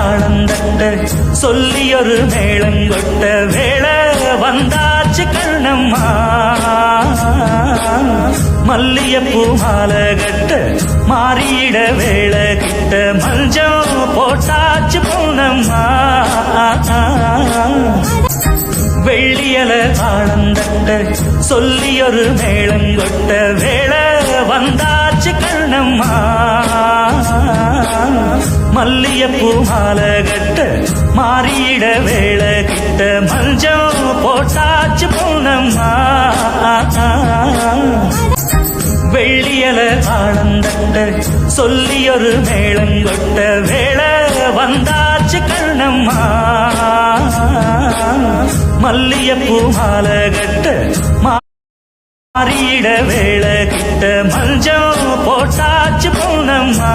ஆனந்தட்ட சொல்லியொரு மேளங்கொட்ட வேளை வந்தாச்சு கண்ணம்மா மல்லியப்பூ மாலை கட்ட மாறியிட வேளை கிட்ட மஞ்சம் போட்டாச்சு பொன்னம்மா வெள்ளியல ஆனந்தட்ட சொல்லியொரு மேளங்கொட்ட வேளை வந்தாச்சு கண்ணம்மா மல்லியப்பூ மாலை கட்ட மாறியிட வேளை கிட்ட மஞ்சம் போட்டாச்சு பொன்னம்மா வெள்ளியல ஆனந்தட்ட சொல்லியொரு மேளங்கொட்ட வேளை வந்தாச்சு கண்ணம்மா மல்லியப்பூ மாலை கட்ட மாறியிட வேளை கிட்ட மஞ்சம் போட்டாச்சு பொன்னம்மா